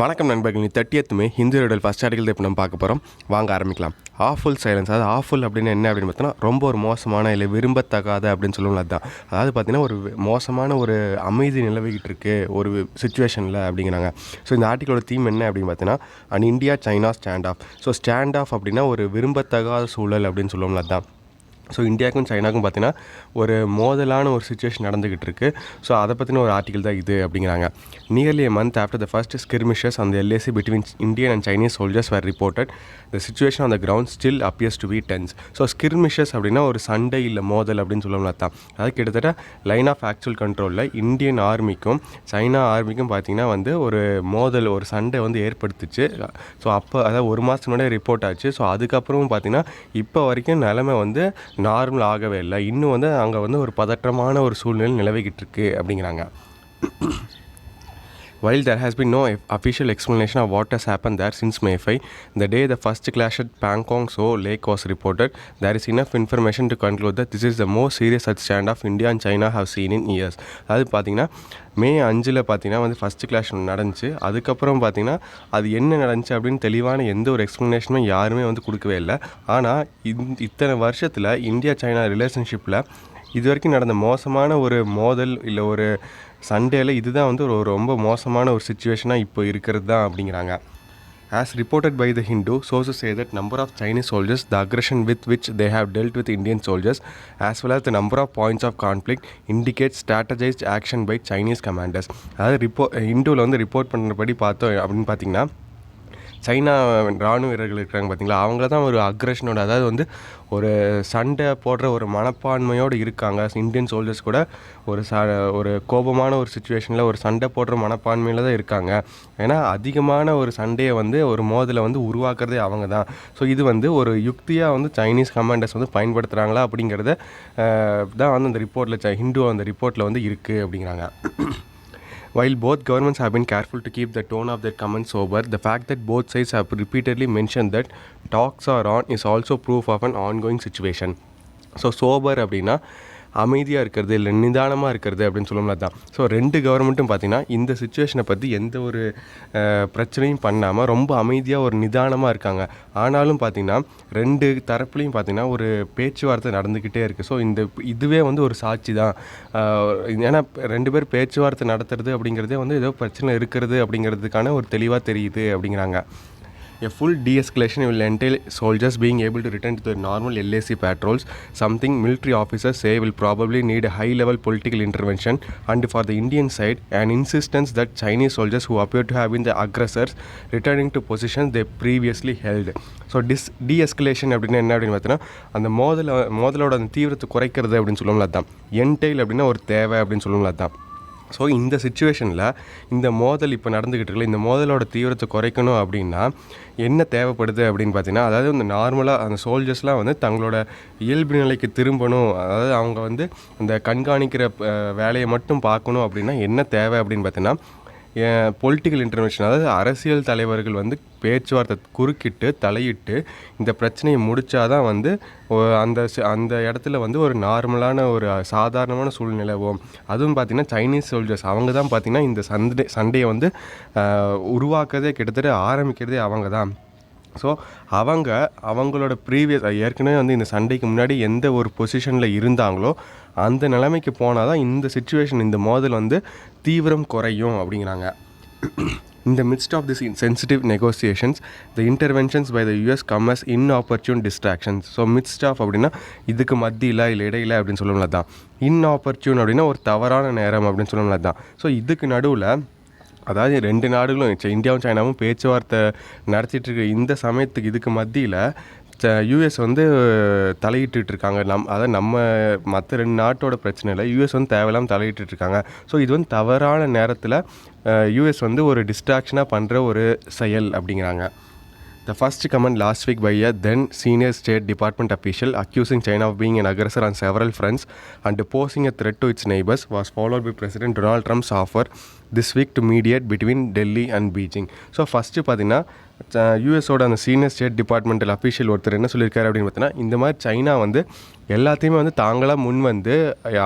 வணக்கம் நண்பர்கள். 30th மே Hindu first article இப்போ நம்ம பார்க்க போகிறோம். வாங்க ஆரம்பிக்கலாம். ஆஃபுல் சைலன்ஸ், அதாவது ஆஃபுல் அப்படின்னு என்ன அப்படின்னு பார்த்தோன்னா, ரொம்ப ஒரு மோசமான இல்லை விரும்பத்தகாத அப்படின்னு சொல்லுவோம்ல, அதுதான். அதாவது பார்த்தீங்கன்னா ஒரு மோசமான ஒரு அமைதி நிலவிக்கிட்டு இருக்குது ஒரு சுச்சுவேஷனில் அப்படிங்கிறாங்க. ஸோ இந்த ஆர்டிகளோட தீம் என்ன அப்படின்னு பார்த்தீங்கன்னா, and India China stand off. So stand off அப்படின்னா ஒரு விரும்பத்தகாத சூழல் அப்படின்னு சொல்லுவோம்ல, அதுதான். ஸோ இந்தியாவுக்கும் சைனாவுக்கும் பார்த்தீங்கன்னா ஒரு மோதலான ஒரு சுச்சுவேஷன் நடந்துக்கிட்டு இருக்குது. ஸோ அதை பற்றின ஒரு ஆர்டிகல் தான் இது அப்படிங்கிறாங்க. Nearly a month after the first skirmishes on the LAC between Indian and Chinese soldiers were reported, the situation on the ground still appears to be tense. So skirmishes அப்படின்னா ஒரு சண்டை இல்லை மோதல் அப்படின்னு சொல்லணும்னா தான். அதாவது கிட்டத்தட்ட லைன் ஆஃப் ஆக்சுவல் கண்ட்ரோலில் இந்தியன் ஆர்மிக்கும் சைனா ஆர்மிக்கும் பார்த்திங்கன்னா வந்து ஒரு மோதல், ஒரு சண்டை வந்து ஏற்படுத்துச்சு. ஸோ அப்போ அதாவது ஒரு மாதத்துக்கு முன்னாடி ரிப்போர்ட் ஆச்சு. ஸோ அதுக்கப்புறமும் பார்த்திங்கன்னா இப்போ வரைக்கும் நிலைமை வந்து நார்மல் ஆகவே இல்லை. இன்னும் வந்து அங்கே வந்து ஒரு பதற்றமான ஒரு சூழ்நிலை நிலவிக்கிட்டு இருக்கு அப்படிங்கிறாங்க. While there has been no official explanation of what has happened there since May 5, the day the first clash at Pangong Tso Lake was reported, there is enough information to conclude that this is the most serious such standoff India and China have seen in years. அதாவது பார்த்திங்கன்னா மே 5 பார்த்திங்கன்னா வந்து first clash நடந்துச்சு. அதுக்கப்புறம் பார்த்திங்கன்னா அது என்ன நடந்துச்சு அப்படின்னு தெளிவான எந்த ஒரு எக்ஸ்ப்ளனேஷனுமே யாருமே வந்து கொடுக்கவே இல்லை. ஆனால் இத்தனை வருஷத்தில் இந்தியா சைனா ரிலேஷன்ஷிப்பில் இது வரைக்கும் நடந்த மோசமான ஒரு மோதல் இல்லை ஒரு சண்டேல இதுதான் வந்து ஒரு ரொம்ப மோசமான ஒரு சுச்சுவேஷனாக இப்போ இருக்கிறது தான் அப்படிங்கிறாங்க. As reported by the Hindu, sources say that number of Chinese soldiers, the aggression with which they have dealt with Indian soldiers, as well as the number of points of conflict indicates strategized action by Chinese commanders. அதாவது ஹிந்துவில் வந்து report பண்ணுறபடி பார்த்தோம் அப்படின்னு பார்த்தீங்கன்னா, China இராணுவ வீரர்கள் இருக்கிறாங்க பார்த்திங்களா, அவங்கள தான் ஒரு அக்ரெஷனோட, அதாவது வந்து ஒரு சண்டை போடுற ஒரு மனப்பான்மையோடு இருக்காங்க. இந்தியன் சோல்ஜர்ஸ் கூட ஒரு கோபமான ஒரு சுச்சுவேஷனில் ஒரு சண்டை போடுற மனப்பான்மையில் தான் இருக்காங்க. ஏன்னா அதிகமான ஒரு சண்டையை வந்து ஒரு மோதலை வந்து உருவாக்குறதே அவங்க தான். ஸோ இது வந்து ஒரு யுக்தியாக வந்து சைனீஸ் கமாண்டர்ஸ் வந்து பயன்படுத்துகிறாங்களா அப்படிங்கிறத தான் வந்து அந்த ரிப்போர்ட்டில் ஹிந்து அந்த ரிப்போர்ட்டில் வந்து இருக்குது அப்படிங்கிறாங்க. While both governments have been careful to keep the tone of their comments sober, the fact that both sides have repeatedly mentioned that talks are on is also proof of an ongoing situation. So sober அப்படின்னா அமைதியாக இருக்கிறது இல்லை நிதானமாக இருக்கிறது அப்படின்னு சொல்லணும்னா தான். So ரெண்டு கவர்மெண்ட்டும் பார்த்திங்கன்னா இந்த சுச்சுவேஷனை பற்றி எந்த ஒரு பிரச்சனையும் பண்ணாமல் ரொம்ப அமைதியாக ஒரு நிதானமாக இருக்காங்க. ஆனாலும் பார்த்திங்கன்னா ரெண்டு தரப்புலையும் பார்த்திங்கன்னா ஒரு பேச்சுவார்த்தை நடந்துக்கிட்டே இருக்குது. ஸோ இதுவே வந்து ஒரு சாட்சி தான். ஏன்னா ரெண்டு பேர் பேச்சுவார்த்தை நடத்துறது அப்படிங்கிறதே வந்து ஏதோ பிரச்சனை இருக்கிறது அப்படிங்கிறதுக்கான ஒரு தெளிவாக தெரியுது அப்படிங்கிறாங்க. A full de-escalation will entail soldiers being able to return to their normal LAC patrols, something military officers say will probably need a high-level political intervention, and for the Indian side, an insistence that Chinese soldiers who appear to have been the aggressors returning to positions they previously held. So de-escalation அப்படின்னா என்ன அப்படின்னு பார்த்தீங்கன்னா, அந்த மோதலோட அந்த தீவிரத்தை குறைக்கிறது அப்படின்னு சொல்லுவோம்ல, அதுதான். என்டெயில் அப்படின்னா ஒரு தேவை அப்படின்னு சொல்லுவோம்ல, அதுதான். ஸோ இந்த சுச்சுவேஷனில் இந்த மோதல் இப்போ நடந்துக்கிட்டு இருக்குல்ல, இந்த மோதலோட தீவிரத்தை குறைக்கணும் அப்படின்னா என்ன தேவைப்படுது அப்படின்னு பார்த்தீங்கன்னா, அதாவது இந்த நார்மலாக அந்த சோல்ஜர்ஸ்லாம் வந்து தங்களோட இயல்பு நிலைக்கு திரும்பணும். அதாவது அவங்க வந்து இந்த கண்காணிக்கிற வேலையை மட்டும் பார்க்கணும். அப்படின்னா என்ன தேவை அப்படின்னு பார்த்தீங்கன்னா, பொலிட்டிக்கல் இன்டர்வென்ஷன், அதாவது அரசியல் தலைவர்கள் வந்து பேச்சுவார்த்தை குறுக்கிட்டு தலையிட்டு இந்த பிரச்சனையை முடித்தாதான் வந்து அந்த இடத்துல வந்து ஒரு நார்மலான ஒரு சாதாரணமான சூழ்நிலவும். அதுவும் பார்த்திங்கன்னா சைனீஸ் சோல்ஜர்ஸ் அவங்க தான் பார்த்திங்கன்னா இந்த சண்டையை வந்து உருவாக்குறதே கிட்டத்தட்ட ஆரம்பிக்கிறதே அவங்க தான். ஸோ அவங்களோட ஏற்கனவே வந்து இந்த சண்டைக்கு முன்னாடி எந்த ஒரு பொசிஷனில் இருந்தாங்களோ அந்த நிலைமைக்கு போனால் தான் இந்த சுச்சுவேஷன், இந்த மோதல் வந்து தீவிரம் குறையும் அப்படிங்கிறாங்க. In the midst of these sensitive negotiations, the interventions by the US come as inopportune distractions. So midst of அப்படின்னா இதுக்கு மத்தியில் இல்லை இடையில அப்படின்னு சொல்லணும்ல தான். inopportune அப்படின்னா ஒரு தவறான நேரம் அப்படின்னு சொல்லணும்ல தான். ஸோ இதுக்கு நடுவில், அதாவது ரெண்டு நாடுகளும் இந்தியாவும் சைனாவும் பேச்சுவார்த்தை நடத்திட்டுருக்க இந்த சமயத்துக்கு இதுக்கு மத்தியில் யூஎஸ் வந்து தலையிட்டு இருக்காங்க. அதாவது நம்ம மற்ற ரெண்டு நாட்டோட பிரச்சனையில் யூஎஸ் வந்து தேவையில்லாமல் தலையிட்டு இருக்காங்க. ஸோ இது வந்து தவறான நேரத்தில் யூஎஸ் வந்து ஒரு டிஸ்ட்ராக்ஷனாக பண்ணுற ஒரு செயல் அப்படிங்கிறாங்க. The first comment last week by a then senior State Department official accusing China of being an aggressor on several fronts and posing a threat to its neighbors was followed by President Donald Trump's offer this week to mediate between Delhi and Beijing. So first பார்த்திங்கன்னா யூஎஸோட அந்த senior state departmental official ஒருத்தர் என்ன சொல்லியிருக்காரு அப்படின்னு பார்த்தீங்கன்னா, இந்த மாதிரி China வந்து எல்லாத்தையுமே வந்து தாங்களாக முன் வந்து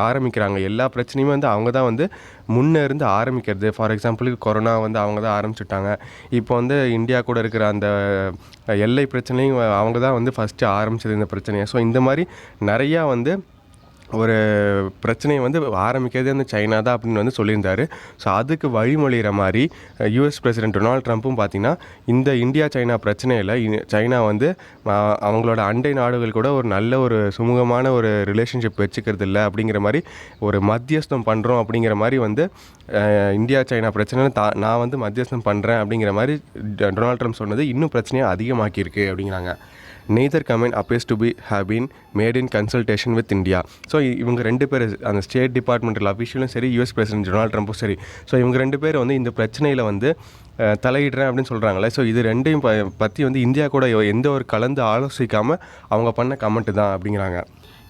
ஆரம்பிக்கிறாங்க. எல்லா பிரச்சனையுமே வந்து அவங்க தான் வந்து முன்னே இருந்து ஆரம்பிக்கிறது. ஃபார் எக்ஸாம்பிளுக்கு கொரோனா வந்து அவங்க தான் ஆரம்பிச்சுட்டாங்க. இப்போ வந்து இந்தியா கூட இருக்கிற அந்த எல்லை பிரச்சனையும் அவங்க தான் வந்து ஃபஸ்ட்டு ஆரம்பிச்சது இந்த பிரச்சனையை. ஸோ இந்த மாதிரி நிறையா வந்து ஒரு பிரச்சனையை வந்து ஆரம்பிக்கிறதே வந்து சைனா தான் அப்படின்னு வந்து சொல்லியிருந்தார். ஸோ அதுக்கு வழிமொழிகிற மாதிரி யூஎஸ் பிரசிடென்ட் டொனால்ட் ட்ரம்ப்பும் பார்த்திங்கன்னா, இந்த இந்தியா சைனா பிரச்சனையில் சைனா வந்து அவங்களோட அண்டை நாடுகள் கூட ஒரு நல்ல ஒரு சுமூகமான ஒரு ரிலேஷன்ஷிப் வச்சுக்கிறது இல்லை அப்படிங்கிற மாதிரி ஒரு மத்தியஸ்தம் பண்ணுறோம் அப்படிங்கிற மாதிரி வந்து இந்தியா சைனா பிரச்சனை நான் வந்து மத்தியஸ்தம் பண்ணுறேன் அப்படிங்கிற மாதிரி டொனால்ட் ட்ரம்ப் சொன்னது இன்னும் பிரச்சனையை அதிகமாக்கியிருக்கு அப்படிங்கிறாங்க. neither comment appears to have been made in consultation with India. So இவங்க 2 பேர் அந்த ஸ்டேட் டிபார்ட்மெண்டல் அஃபீஷியலும் சரி, யூஎஸ் பிரசிடென்ட் டொனால்ட் ட்ரம்ப்பும் சரி, ஸோ இவங்க 2 பேர் வந்து இந்த பிரச்சனையில் வந்து தலையிடுறேன் அப்படின்னு சொல்கிறாங்களே. ஸோ இது ரெண்டையும் பற்றி வந்து இந்தியா கூட எந்த ஒரு கலந்து ஆலோசிக்காமல் அவங்க பண்ண கமெண்ட்டு தான் அப்படிங்கிறாங்க.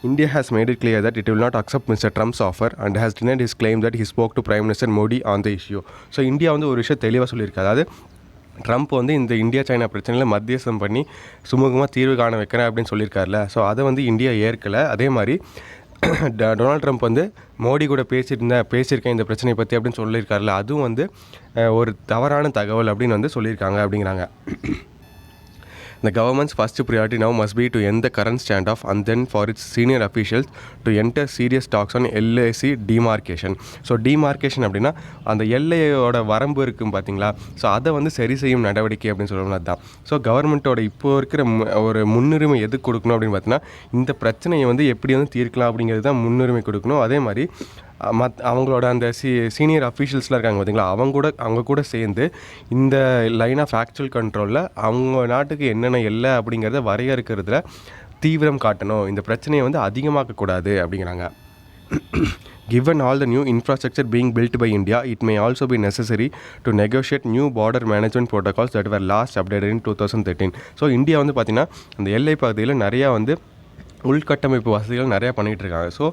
India has made it clear that it will not accept Mr. Trump's offer and has denied his claim that he spoke to Prime Minister Modi on the issue. So India வந்து ஒரு விஷயம் தெளிவாக சொல்லியிருக்கு. அதாவது Trump வந்து இந்த India China பிரச்சனையில் மத்தியஸ்தம் பண்ணி சுமூகமாக தீர்வு காண வைக்கிறேன் அப்படின்னு சொல்லியிருக்காருல. ஸோ அதை வந்து இந்தியா ஏற்கலை. அதே மாதிரி டொனால்ட் ட்ரம்ப் வந்து மோடி கூட பேசியிருக்கேன் இந்த பிரச்சனையை பற்றி அப்படின்னு சொல்லியிருக்காருல, அதுவும் வந்து ஒரு தவறான தகவல் அப்படின்னு வந்து சொல்லியிருக்காங்க அப்படிங்கிறாங்க. The government's first priority now must be to end the current standoff and then for its senior officials to enter serious talks on LAC demarcation. So demarcation அப்படின்னா அந்த எல்லையோட வரம்பு இருக்கும் பார்த்தீங்களா, ஸோ அதை வந்து சரி செய்யும் நடவடிக்கை அப்படின்னு சொல்லணும். அதுதான் ஸோ கவர்மெண்ட்டோட இப்போ இருக்கிற ஒரு முன்னுரிமை எதுக்கு கொடுக்கணும் அப்படின்னு பார்த்தீங்கன்னா, இந்த பிரச்சனையை வந்து எப்படி வந்து தீர்க்கலாம் அப்படிங்கிறது தான் முன்னுரிமை கொடுக்கணும். அதே மாதிரி அவங்களோட அந்த சீனியர் அஃபீஷியல்ஸ்லாம் இருக்காங்க பார்த்தீங்களா, அவங்க கூட சேர்ந்து இந்த லைன் ஆஃப் ஆக்சுவல் கண்ட்ரோலில் அவங்க நாட்டுக்கு என்னென்ன எல்லை அப்படிங்கிறத வரையறுக்கிறதுல தீவிரம் காட்டணும். இந்த பிரச்சனையை வந்து அதிகமாக்கக்கூடாது அப்படிங்கிறாங்க. Given all the new infrastructure being built by India, it may also be necessary to negotiate new border management protocols that were last updated in 2013. So India வந்து பார்த்திங்கன்னா அந்த எல்லை பகுதியில் நிறையா வந்து உள்கட்டமைப்பு வசதிகள் நிறையா பண்ணிகிட்டு இருக்காங்க. ஸோ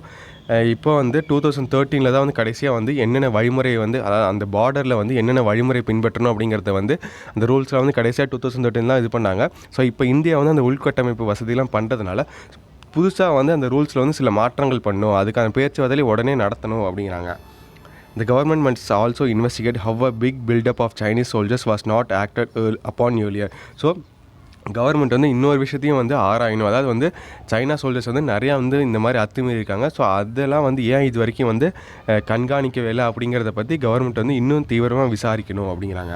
இப்போ வந்து 2013 தான் வந்து கடைசியாக வந்து என்னென்ன வழிமுறை வந்து அதாவது அந்த பார்டரில் வந்து என்னென்ன வழிமுறை பின்பற்றணும் அப்படிங்கிறத வந்து அந்த ரூல்ஸில் வந்து கடைசியாக 2013 தான் இது பண்ணாங்க. ஸோ இப்போ இந்தியா வந்து அந்த உள்கட்டமைப்பு வசதியெலாம் பண்ணுறதுனால புதுசாக வந்து அந்த ரூல்ஸில் வந்து சில மாற்றங்கள் பண்ணணும், அதுக்கான பேச்சுவார்த்தை உடனே நடத்தணும் அப்படிங்கிறாங்க. The government must also investigate how a big build-up of Chinese soldiers was not acted upon earlier. So government வந்து இன்னொரு விஷயத்தையும் வந்து ஆராயணும். அதாவது வந்து சைனா சோல்ஜர்ஸ் வந்து நிறையா வந்து இந்த மாதிரி அத்துமீறி இருக்காங்க. ஸோ அதெல்லாம் வந்து ஏன் இது வரைக்கும் வந்து கண்காணிக்கவே இல்லை அப்படிங்கிறத பற்றி கவர்மெண்ட் வந்து இன்னும் தீவிரமாக விசாரிக்கணும் அப்படிங்கிறாங்க.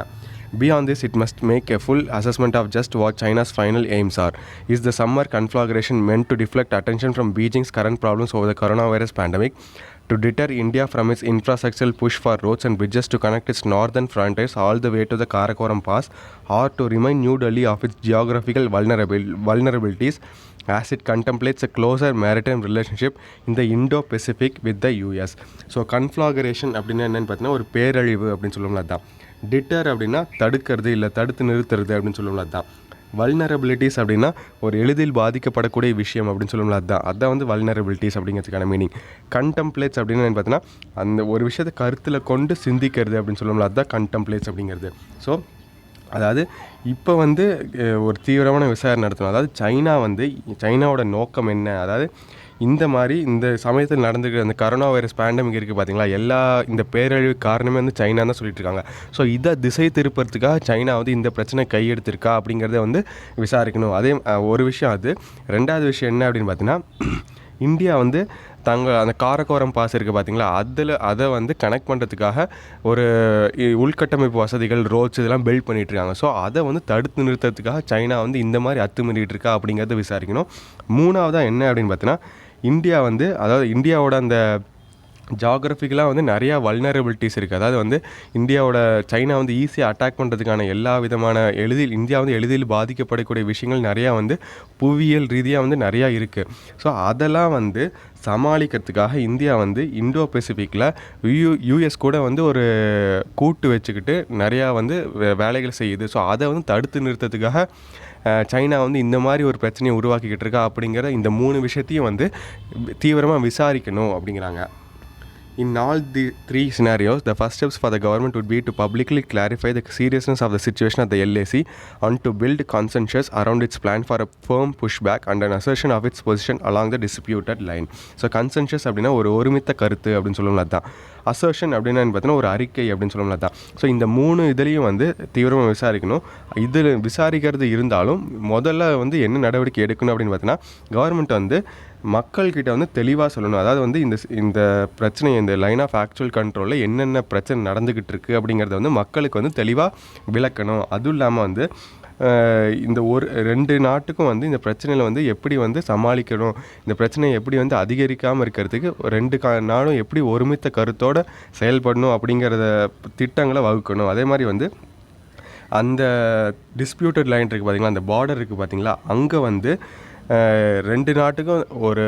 Beyond this, it must make a full assessment of just what China's final aims are. Is the summer conflagration meant to deflect attention from Beijing's current problems over the coronavirus pandemic, to deter India from its infrastructural push for roads and bridges to connect its northern frontiers all the way to the Karakoram Pass, or to remind New Delhi of its geographical vulnerabilities as it contemplates a closer maritime relationship in the Indo-Pacific with the US? So conflagration அப்படின்னா என்னென்னு பார்த்தீங்கன்னா ஒரு பேரழிவு அப்படின்னு சொல்லுவோம்ல, அதுதான். Titre அப்படின்னா தடுக்கிறது இல்லை தடுத்து நிறுத்துறது அப்படின்னு சொல்லுவோம்ல, அதுதான். வல்னரபிலிட்டிஸ் அப்படின்னா ஒரு எளிதில் பாதிக்கப்படக்கூடிய விஷயம் அப்படின்னு சொல்லுவோம்ல, அதுதான் வந்து வல்னரபிலிட்டிஸ் அப்படிங்கிறதுக்கான மீனிங். கண்டம்ப்ளேட்ஸ் அப்படின்னு என்ன பார்த்தீங்கன்னா அந்த ஒரு விஷயத்தை கருத்தில் கொண்டு சிந்திக்கிறது அப்படின்னு சொல்லுவோம்ல, அதுதான் கண்டம்ப்ளேட்ஸ் அப்படிங்கிறது. ஸோ அதாவது இப்போ வந்து ஒரு தீவிரமான விசாரணை நடத்தணும். அதாவது சைனாவோட நோக்கம் என்ன, அதாவது இந்த மாதிரி இந்த சமயத்தில் நடந்துக்கிற அந்த கரோனா வைரஸ் பேண்டமிக் இருக்குது பார்த்தீங்களா, எல்லா இந்த பேரழிவு காரணமே வந்து சைனா தான் சொல்லிட்டு இருக்காங்க. ஸோ இதை திசை திருப்பறதுக்காக சைனா வந்து இந்த பிரச்சனை கையெடுத்திருக்கா அப்படிங்கிறத வந்து விசாரிக்கணும். அதே ஒரு விஷயம் அது. ரெண்டாவது விஷயம் என்ன அப்படின்னு பார்த்தீங்கன்னா, இந்தியா வந்து அந்த காரக்கோரம் பாஸ் இருக்குது பார்த்தீங்களா, அதை வந்து கனெக்ட் பண்ணுறதுக்காக ஒரு உள்கட்டமைப்பு வசதிகள், ரோட்ஸ் இதெல்லாம் பில்ட் பண்ணிகிட்ருக்காங்க. ஸோ அதை வந்து தடுத்து நிறுத்துறதுக்காக சைனா வந்து இந்த மாதிரி அத்துமீறிட்டு இருக்கா அப்படிங்கிறத விசாரிக்கணும். மூணாவதாக என்ன அப்படின்னு பார்த்தீங்கன்னா, இந்தியா வந்து அதாவது இந்தியாவோட அந்த ஜாகிரபிக்கலாக வந்து நிறையா வல்னரபிலிட்டிஸ் இருக்குது. அதாவது வந்து சைனா வந்து ஈஸியாக அட்டாக் பண்ணுறதுக்கான எல்லா விதமான இந்தியா வந்து எளிதில் பாதிக்கப்படக்கூடிய விஷயங்கள் நிறையா வந்து புவியியல் ரீதியாக வந்து நிறையா இருக்குது. ஸோ அதெல்லாம் வந்து சமாளிக்கிறதுக்காக இந்தியா வந்து இந்தோ பெசிஃபிக்கில் யூஎஸ் கூட வந்து ஒரு கூட்டு வச்சுக்கிட்டு நிறையா வந்து வேலைகள் செய்யுது. ஸோ அதை வந்து தடுத்து நிறுத்தத்துக்காக சைனா வந்து இந்த மாதிரி ஒரு பிரச்சனையை உருவாக்கிக்கிட்டு இருக்கா அப்படிங்கிற இந்த 3 விஷயத்தையும் வந்து தீவிரமாக விசாரிக்கணும் அப்படிங்கிறாங்க. In all the three scenarios, the first steps for the government would be to publicly clarify the seriousness of the situation at the LAC and to build consensus around its plan for a firm pushback and an assertion of its position along the disputed line. So consensus அப்படின்னா ஒரு ஒருமித்த கருத்து அப்படின்னு சொல்லணும்ல தான். Assertion அப்படின்னா பார்த்தீங்கன்னா ஒரு அறிக்கை அப்படின்னு சொல்லணும்ல தான். ஸோ இந்த 3 இதுலேயும் வந்து தீவிரமாக விசாரிக்கணும். இதில் விசாரிக்கிறது இருந்தாலும் முதல்ல வந்து என்ன நடவடிக்கை எடுக்கணும் அப்படின்னு பார்த்தீங்கன்னா கவர்மெண்ட் வந்து மக்கள்கிட்ட வந்து தெளிவாக சொல்லணும். அதாவது வந்து இந்த பிரச்சனை, இந்த லைன் ஆஃப் ஆக்சுவல் கண்ட்ரோலில் என்னென்ன பிரச்சனை நடந்துக்கிட்டு இருக்குது அப்படிங்கிறத வந்து மக்களுக்கு வந்து தெளிவாக விளக்கணும். அதுவும் இல்லாமல் வந்து இந்த 2 நாட்டுக்கும் வந்து இந்த பிரச்சனையில் வந்து எப்படி வந்து சமாளிக்கணும், இந்த பிரச்சனையை எப்படி வந்து அதிகரிக்காமல் இருக்கிறதுக்கு 2 நாடும் எப்படி ஒருமித்த கருத்தோடு செயல்படணும் அப்படிங்கிறத திட்டங்களை வகுக்கணும். அதே மாதிரி வந்து அந்த டிஸ்பியூட்டட் லைன் இருக்குது பார்த்திங்களா, அந்த பார்டர் இருக்குது பார்த்திங்களா, அங்கே வந்து 2 நாட்டுக்கும் ஒரு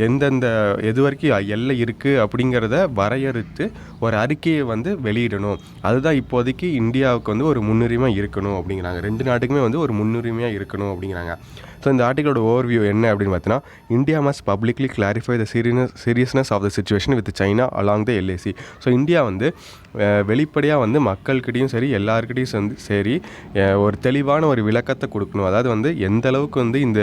எந்தெந்த எது வரைக்கும் எல்லை இருக்குது அப்படிங்கிறத வரையறுத்து ஒரு அறிக்கையை வந்து வெளியிடணும். அதுதான் இப்போதைக்கு இந்தியாவுக்கு வந்து ஒரு முன்னுரிமை இருக்கணும் அப்படிங்கிறாங்க. 2 நாட்டுக்குமே வந்து ஒரு முன்னுரிமையாக இருக்கணும் அப்படிங்கிறாங்க. ஸோ இந்த ஆர்டிகளோட ஓவர்வியூ என்ன அப்படின்னு பார்த்தீங்கன்னா, India must publicly clarify the seriousness of the situation with China along the LAC. So India வந்து வெளிப்படையாக வந்து மக்கள்கிட்டையும் சரி எல்லாருக்கிட்டையும் வந்து சரி ஒரு தெளிவான ஒரு விளக்கத்தை கொடுக்கணும். அதாவது வந்து எந்த அளவுக்கு வந்து இந்த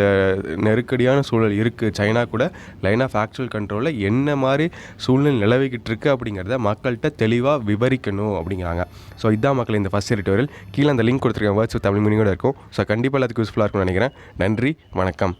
நெருக்கடியான சூழல் இருக்குது, சைனா கூட லைன் ஆஃப் ஆக்சுவல் கண்ட்ரோலில் என்ன மாதிரி சூழ்நிலை நிலவிக்கிட்டு இருக்குது அப்படிங்கிறத மக்கள்கிட்ட தெளிவாக விவரிக்கணும் அப்படிங்கிறாங்க. ஸோ இதான் மக்கள் இந்த ஃபஸ்ட் எடிட்டோரியல். கீழே அந்த லிங்க் கொடுத்துருக்கேன், வேர்ட்ஸ் வித் தமிழ் மீனிங்கோட இருக்கும். ஸோ கண்டிப்பாக அதுக்கு யூஸ்ஃபுல்லாக இருக்கும்னு நினைக்கிறேன். நன்றி, வணக்கம்.